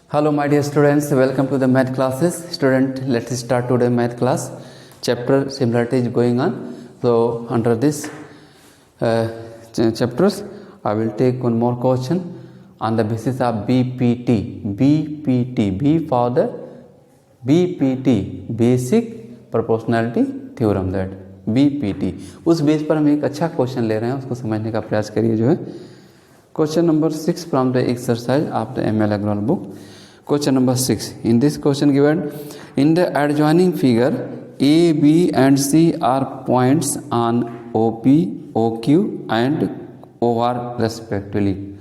Hello my dear students, welcome to the math classes. Student, let's start today math class. Chapter similarity is going on. So under this chapters, I will take one more question on the basis of BPT. BPT, B for the BPT, Basic Proportionality Theorem, that BPT. उस base पर हम एक अच्छा question ले रहे हैं, उसको समझने का प्रयास करिए जो है. Question number 6 from the exercise of the ML Agrawal book. Question number 6. In this question given, in the adjoining figure, A, B and C are points on OP, OQ and OR respectively,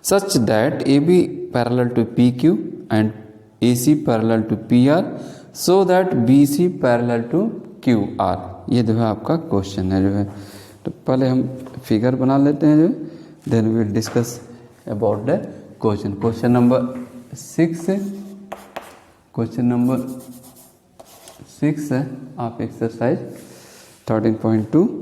such that AB parallel to PQ and AC parallel to PR, so that BC parallel to QR. ये जो है आपका question है जो है. तो पहले हम फिगर बना लेते हैं जो, then we will discuss about the question. Question number 6 है आप exercise 13.2.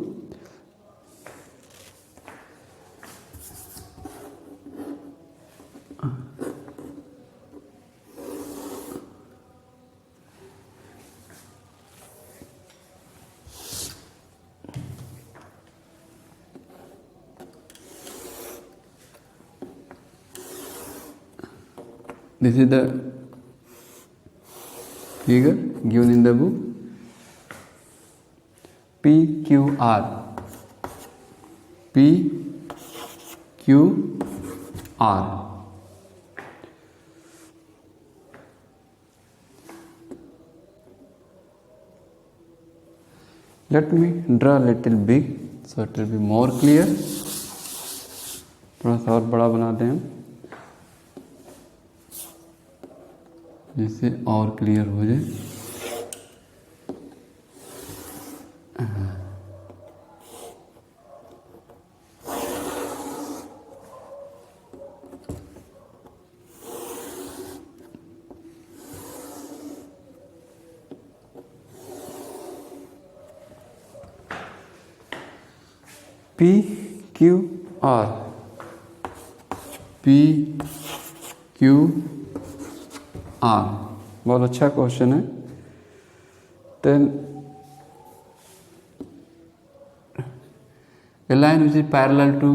This is the figure given in the book. PQR, PQR. Let me draw a little big so it will be more clear. थोड़ा सा और बड़ा बनाते हैं जिससे और क्लियर हो जाए. PQR, बहुत अच्छा क्वेश्चन है. Then a line which is parallel to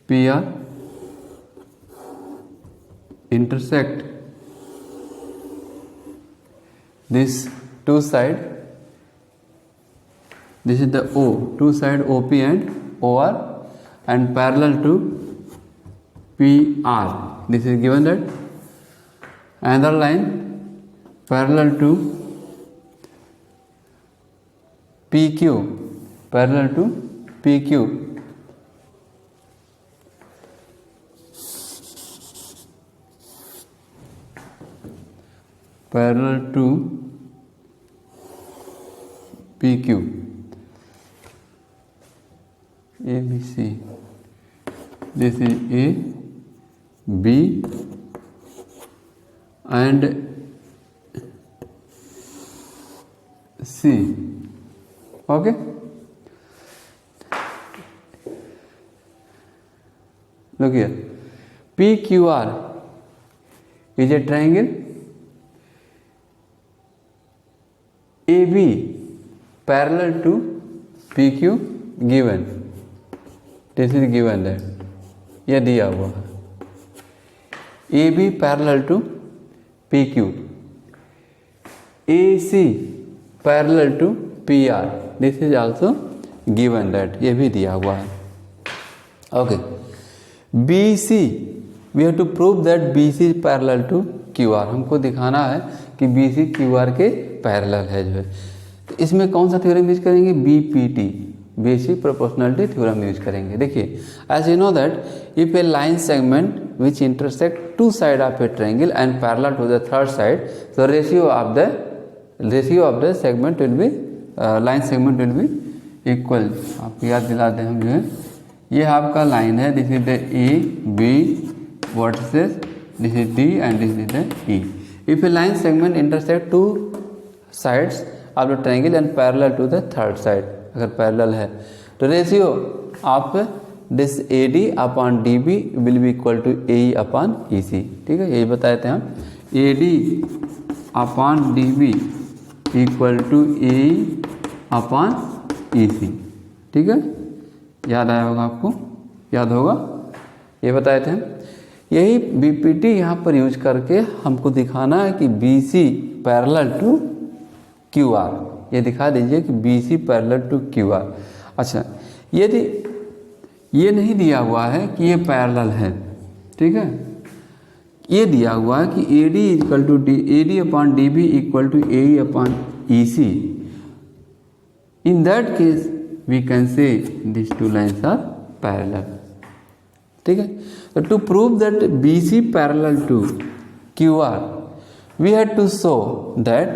PR intersect this two side. This is the O, two side OP and OR, and parallel to PR. This is given that. Another line parallel to PQ, parallel to PQ. Parallel to PQ. A, B, C. This is A, B and C. Okay. Look here. PQR is a triangle. AB parallel to PQ given. This is given that. यह दिया हुआ है. AB parallel to PQ, AC parallel to PR. This is also given that. ये भी दिया हुआ है. Okay. BC, we have to prove that BC is parallel to QR. हमको दिखाना है कि BC QR के पैरेलल है जो है. तो इसमें कौन सा थ्योरम यूज करेंगे? BPT, basic proportionality theorem use करेंगे. देखिए, as you know that if a line segment which intersect two side of a triangle and parallel to the third side, so ratio of the segment will be line segment will be equal. आप याद दिला दें हम जो है, ये आपका line है. This is the A, B vertices, this is D and this is the E. If a line segment intersect two sides of the triangle and parallel to the third side, अगर parallel है तो ratio of this A D upon D B will be equal to A E upon E C. ठीक है, यही बताए थे हम, A D upon D B equal to A E upon E C. ठीक है, याद आया होगा आपको, याद होगा, ये बताए थे हम। यही बीपीटी यहाँ पर यूज करके हमको दिखाना है कि BC parallel to Q R. ये दिखा दीजिए कि BC parallel to Q R. अच्छा, यदि ये नहीं दिया हुआ है कि ये पैरेलल है, ठीक है, ये दिया हुआ है कि A D equal to D, A D upon D B equal to A E upon E C, in that case we can say this two lines are parallel. ठीक है, तो to prove that B C parallel to Q R we had to show that,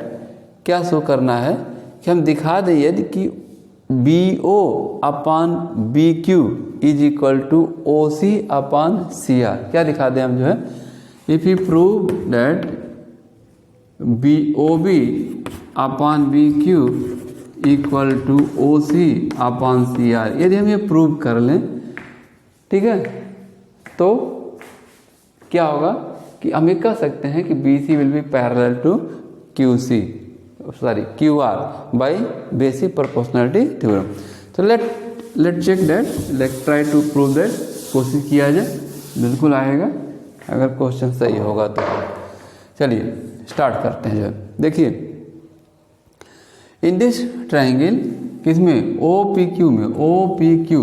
क्या show करना है कि हम दिखा दें यदि कि B O upon B Q is equal to O C upon C R. क्या दिखा दें हम जो है, if you prove that B O B upon B Q equal to O C upon C R, यदि हम ये प्रूव कर लें, ठीक है, तो क्या होगा कि हम ये कह सकते हैं कि B C will be parallel to Q C, sorry Q R by basic proportionality theorem. तो let check that, let try to prove that, कोशिश किया जाए, बिल्कुल आएगा अगर क्वेश्चन सही होगा तो। चलिए स्टार्ट करते हैं। जो देखिए, इन दिस ट्राइंगल, किसमें, ओ पी क्यू में, O P Q,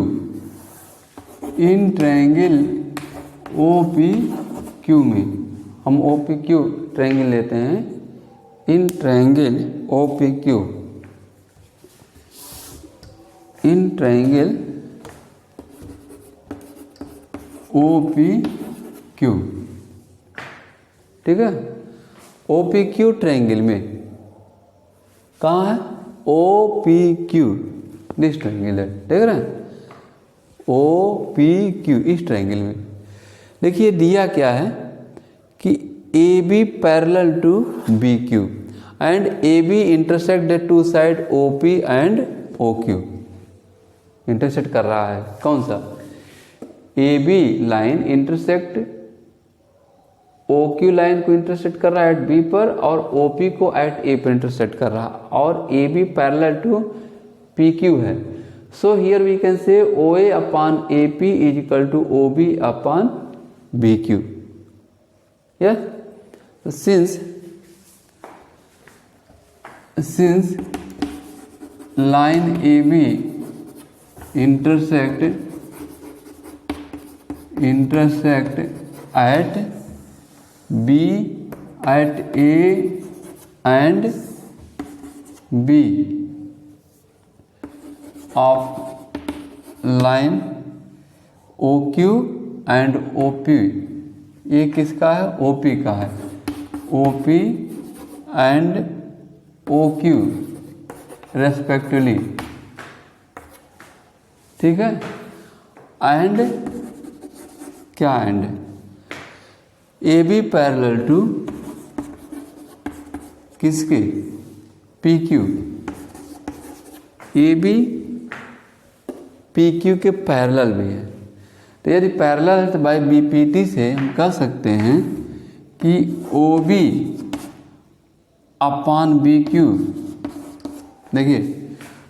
in triangle O P Q में, हम ओ पी क्यू ट्राइंगल लेते हैं, in triangle O P Q, in triangle O P Q, ठीक है, ओ पी क्यू ट्राइंगल में कहाँ है, O P Q, this triangle है, देख रहे हैं, ओ पी क्यू, इस ट्राइंगल में। देखिए दिया क्या है कि A B parallel to B Q and A B intersect the two side O P and O Q. Intersect कर रहा है कौन सा, A B line intersect O Q line को इंटरसेक्ट कर रहा है एट बी पर, और ओ पी को एट ए पर इंटरसेक्ट कर रहा है, और A B parallel to P Q है। So here we can say O A upon A P is equal to O B upon B Q. Yes, since line A B intersect at B at A and B of line OQ and OP, ये किसका है, OP का है, OP and OQ respectively, ठीक है, and क्या, and A B parallel to किसके, P Q, A B P Q के पैरेलल भी है। तो यदि पैरेलल है तो बाय बी पी टी से हम कह सकते हैं कि O B upon B Q, देखिए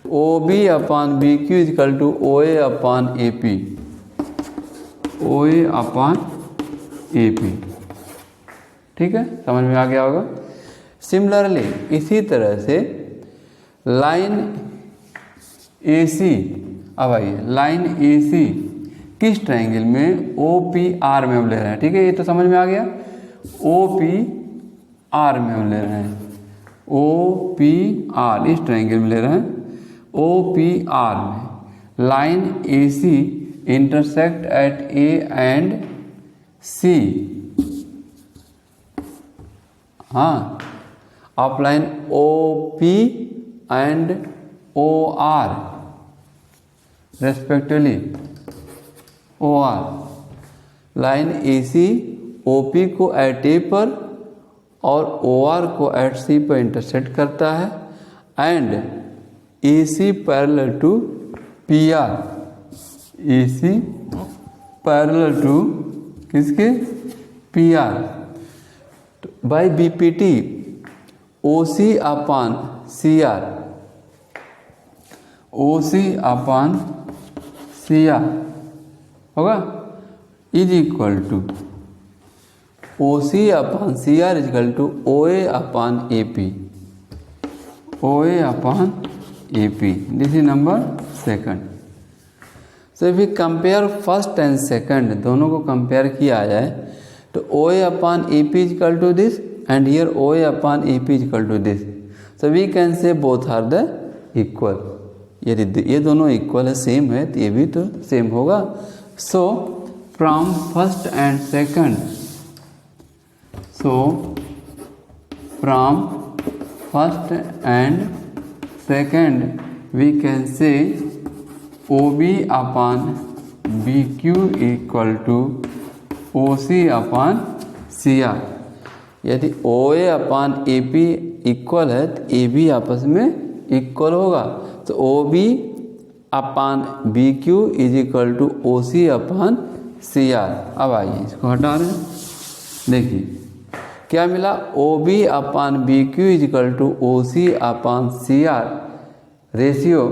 O B upon B Q is equal to O A upon A P, O A upon A P, ठीक है, समझ में आ गया होगा। सिमिलरली इसी तरह से लाइन ए सी, अब आइए लाइन ए सी किस ट्राइंगल में, ओ पी आर में हम ले रहे हैं, ठीक है, ये तो समझ में आ गया, ओ पी आर में हम ले रहे हैं, ओ पी आर इस ट्राइंगल में ले रहे हैं, ओ पी आर में line A C intersect at A and C, हाँ, of line O P and O R respectively, O R line A C O P को एट ए पर और ओ आर को एट सी पर intersect करता है, and A C parallel to P R, A C parallel to किसके, P R by B P T O C upon C R, O C upon C R होगा is equal to O C upon C R is equal to O A upon A P, O A upon A P. This is number second. So if you compare first and second, दोनों को कंपेयर किया जाए तो O A upon A P is equal to this and here O A upon A P is equal to this. So we can say both are the equal. यदि ये दोनों equal है, सेम है, तो ये भी तो सेम होगा। So from first and second, so from first and second we can say OB upon BQ equal to OC upon CR। यदि OA अपान AP इक्वल है तो AB आपस में इक्वल होगा, तो OB upon BQ is equal to OC upon CR। अब आइए इसको हटा रहे हैं, देखिए क्या मिला, O B upon B Q is equal to O C upon C R, ratio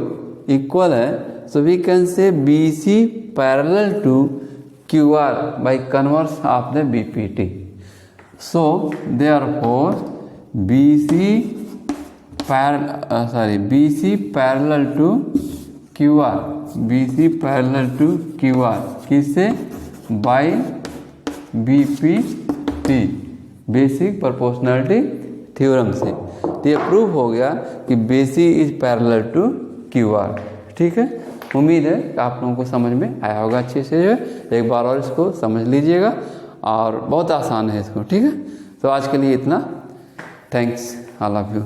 equal है। So we can say B C parallel to Q R by converse of the B P T. So therefore B C parallel to Q R, B C parallel to Q R किससे, by B P T, basic proportionality theorem से। तो ये प्रूव हो गया कि BC is parallel to QR। ठीक है, उम्मीद है कि आप लोगों को समझ में आया होगा अच्छे से। जो है एक बार और इसको समझ लीजिएगा, और बहुत आसान है इसको। ठीक है, तो आज के लिए इतना। Thanks, I love you.